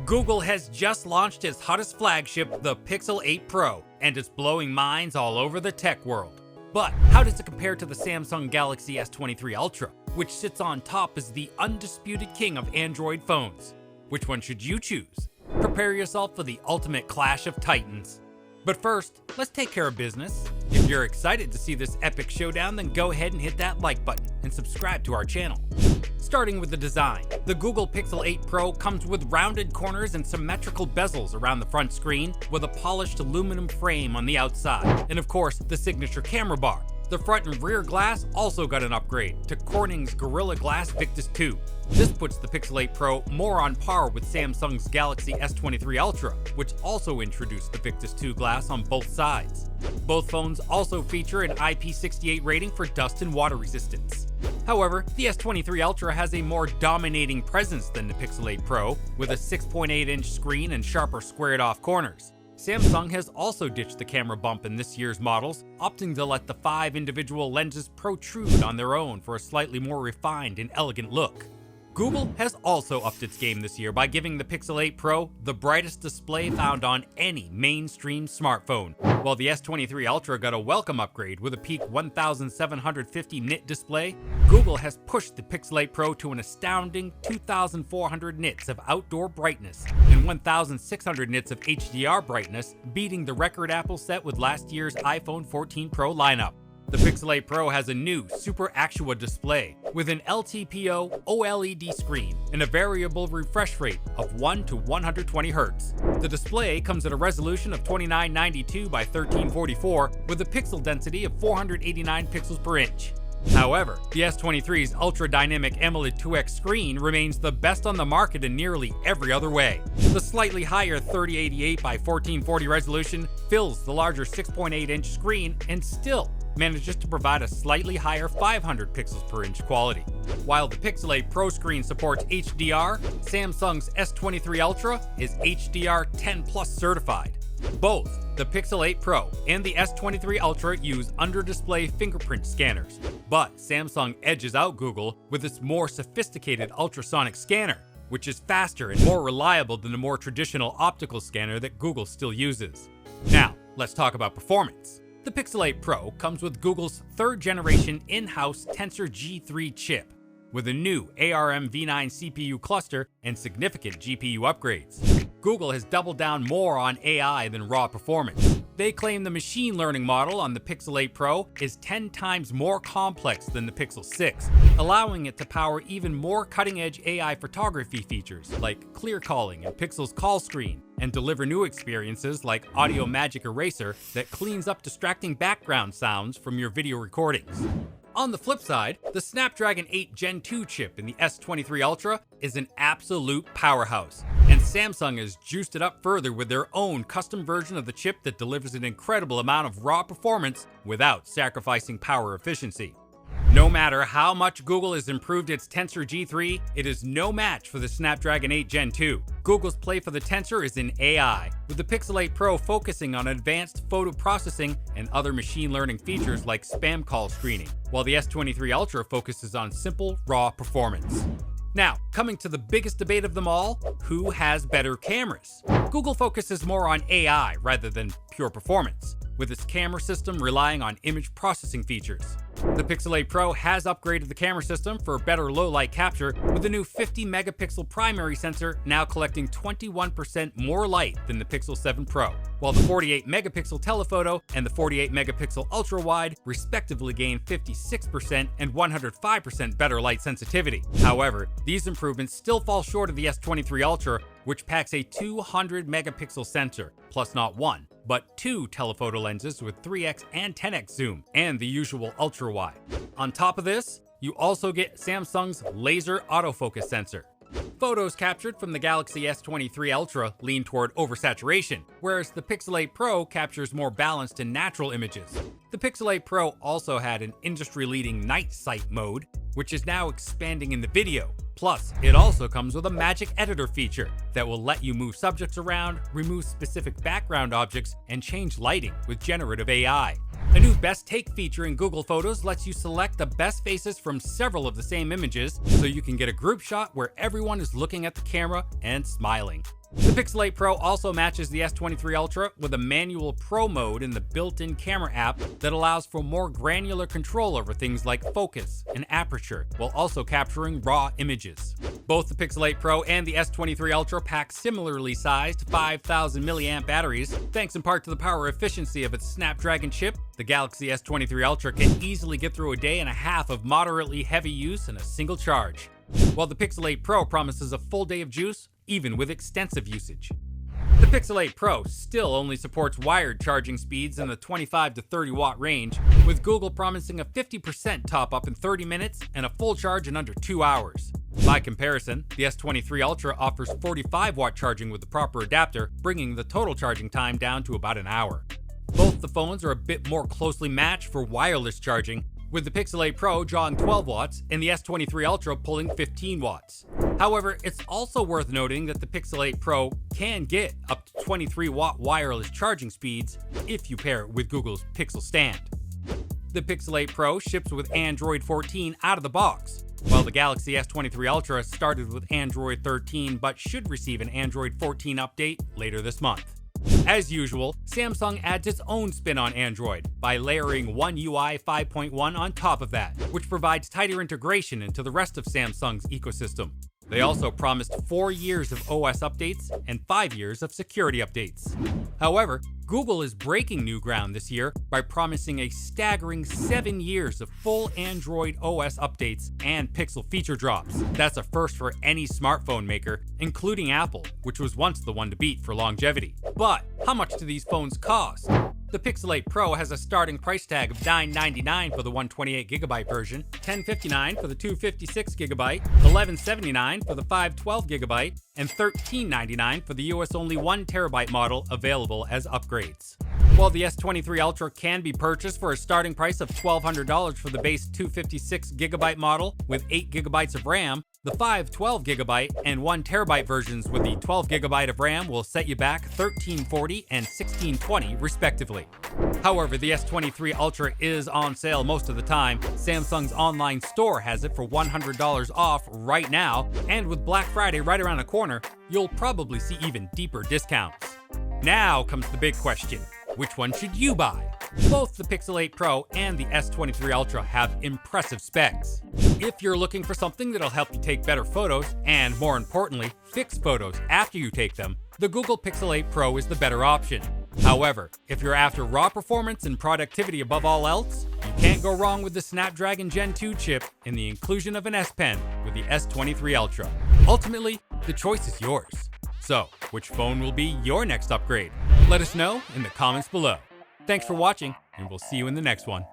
Google has just launched its hottest flagship, the Pixel 8 Pro, and it's blowing minds all over the tech world. But how does it compare to the Samsung Galaxy S23 Ultra, which sits on top as the undisputed king of Android phones? Which one should you choose? Prepare yourself for the ultimate clash of titans. But first, let's take care of business. If you're excited to see this epic showdown, then go ahead and hit that like button and subscribe to our channel. Starting with the design, the Google Pixel 8 Pro comes with rounded corners and symmetrical bezels around the front screen, with a polished aluminum frame on the outside, and of course, the signature camera bar. The front and rear glass also got an upgrade to Corning's Gorilla Glass Victus 2. This puts the Pixel 8 Pro more on par with Samsung's Galaxy S23 Ultra, which also introduced the Victus 2 glass on both sides. Both phones also feature an IP68 rating for dust and water resistance. However, the S23 Ultra has a more dominating presence than the Pixel 8 Pro, with a 6.8-inch screen and sharper squared-off corners. Samsung has also ditched the camera bump in this year's models, opting to let the 5 individual lenses protrude on their own for a slightly more refined and elegant look. Google has also upped its game this year by giving the Pixel 8 Pro the brightest display found on any mainstream smartphone. While the S23 Ultra got a welcome upgrade with a peak 1750 nit display, Google has pushed the Pixel 8 Pro to an astounding 2400 nits of outdoor brightness and 1600 nits of HDR brightness, beating the record Apple set with last year's iPhone 14 Pro lineup. The Pixel 8 Pro has a new Super Actua display with an LTPO OLED screen and a variable refresh rate of 1 to 120 Hz. The display comes at a resolution of 2992 by 1344 with a pixel density of 489 pixels per inch. However, the S23's Ultra Dynamic AMOLED 2X screen remains the best on the market in nearly every other way. The slightly higher 3088 by 1440 resolution fills the larger 6.8-inch screen and still manages to provide a slightly higher 500 pixels per inch quality. While the Pixel 8 Pro screen supports HDR, Samsung's S23 Ultra is HDR 10+ certified. Both the Pixel 8 Pro and the S23 Ultra use under-display fingerprint scanners, but Samsung edges out Google with its more sophisticated ultrasonic scanner, which is faster and more reliable than the more traditional optical scanner that Google still uses. Now, let's talk about performance. The Pixel 8 Pro comes with Google's third-generation in-house Tensor G3 chip, with a new ARM v9 CPU cluster and significant GPU upgrades. Google has doubled down more on AI than raw performance. They claim the machine learning model on the Pixel 8 Pro is 10 times more complex than the Pixel 6, allowing it to power even more cutting-edge AI photography features like clear calling and Pixel's call screen, and deliver new experiences like Audio Magic Eraser that cleans up distracting background sounds from your video recordings. On the flip side, the Snapdragon 8 Gen 2 chip in the S23 Ultra is an absolute powerhouse, and Samsung has juiced it up further with their own custom version of the chip that delivers an incredible amount of raw performance without sacrificing power efficiency. No matter how much Google has improved its Tensor G3, it is no match for the Snapdragon 8 Gen 2. Google's play for the Tensor is in AI, with the Pixel 8 Pro focusing on advanced photo processing and other machine learning features like spam call screening, while the S23 Ultra focuses on simple, raw performance. Now, coming to the biggest debate of them all, who has better cameras? Google focuses more on AI rather than pure performance, with its camera system relying on image processing features. The Pixel 8 Pro has upgraded the camera system for better low-light capture with a new 50-megapixel primary sensor now collecting 21% more light than the Pixel 7 Pro, while the 48-megapixel telephoto and the 48-megapixel ultra-wide respectively gain 56% and 105% better light sensitivity. However, these improvements still fall short of the S23 Ultra, which packs a 200-megapixel sensor, plus not one, but 2 telephoto lenses with 3x and 10x zoom, and the usual ultra-wide. On top of this, you also get Samsung's laser autofocus sensor. Photos captured from the Galaxy S23 Ultra lean toward oversaturation, whereas the Pixel 8 Pro captures more balanced and natural images. The Pixel 8 Pro also had an industry-leading night sight mode, which is now expanding in the video. Plus, it also comes with a magic editor feature that will let you move subjects around, remove specific background objects, and change lighting with generative AI. A new Best Take feature in Google Photos lets you select the best faces from several of the same images so you can get a group shot where everyone is looking at the camera and smiling. The Pixel 8 Pro also matches the S23 Ultra with a manual Pro mode in the built-in camera app that allows for more granular control over things like focus and aperture, while also capturing raw images. Both the Pixel 8 Pro and the S23 Ultra pack similarly sized 5,000 mAh batteries. Thanks in part to the power efficiency of its Snapdragon chip, the Galaxy S23 Ultra can easily get through a day and a half of moderately heavy use in a single charge, while the Pixel 8 Pro promises a full day of juice, even with extensive usage. The Pixel 8 Pro still only supports wired charging speeds in the 25 to 30 watt range, with Google promising a 50% top-up in 30 minutes and a full charge in under 2 hours. By comparison, the S23 Ultra offers 45 watt charging with the proper adapter, bringing the total charging time down to about an hour. Both the phones are a bit more closely matched for wireless charging, with the Pixel 8 Pro drawing 12 watts and the S23 Ultra pulling 15 watts. However, it's also worth noting that the Pixel 8 Pro can get up to 23 watt wireless charging speeds if you pair it with Google's Pixel Stand. The Pixel 8 Pro ships with Android 14 out of the box, while the Galaxy S23 Ultra started with Android 13 but should receive an Android 14 update later this month. As usual, Samsung adds its own spin on Android by layering One UI 5.1 on top of that, which provides tighter integration into the rest of Samsung's ecosystem. They also promised 4 years of OS updates and 5 years of security updates. However, Google is breaking new ground this year by promising a staggering 7 years of full Android OS updates and Pixel feature drops. That's a first for any smartphone maker, including Apple, which was once the one to beat for longevity. But how much do these phones cost? The Pixel 8 Pro has a starting price tag of $999 for the 128GB version, $1059 for the 256GB, $1179 for the 512GB, and $1399 for the US-only 1TB model available as upgrades. While the S23 Ultra can be purchased for a starting price of $1,200 for the base 256GB model with 8GB of RAM, the 512GB and 1TB versions with the 12GB of RAM will set you back $1,340 and $1,620 respectively. However, the S23 Ultra is on sale most of the time. Samsung's online store has it for $100 off right now, and with Black Friday right around the corner, you'll probably see even deeper discounts. Now comes the big question. Which one should you buy? Both the Pixel 8 Pro and the S23 Ultra have impressive specs. If you're looking for something that'll help you take better photos, and more importantly, fix photos after you take them, the Google Pixel 8 Pro is the better option. However, if you're after raw performance and productivity above all else, you can't go wrong with the Snapdragon Gen 2 chip and the inclusion of an S Pen with the S23 Ultra. Ultimately, the choice is yours. So, which phone will be your next upgrade? Let us know in the comments below. Thanks for watching, and we'll see you in the next one.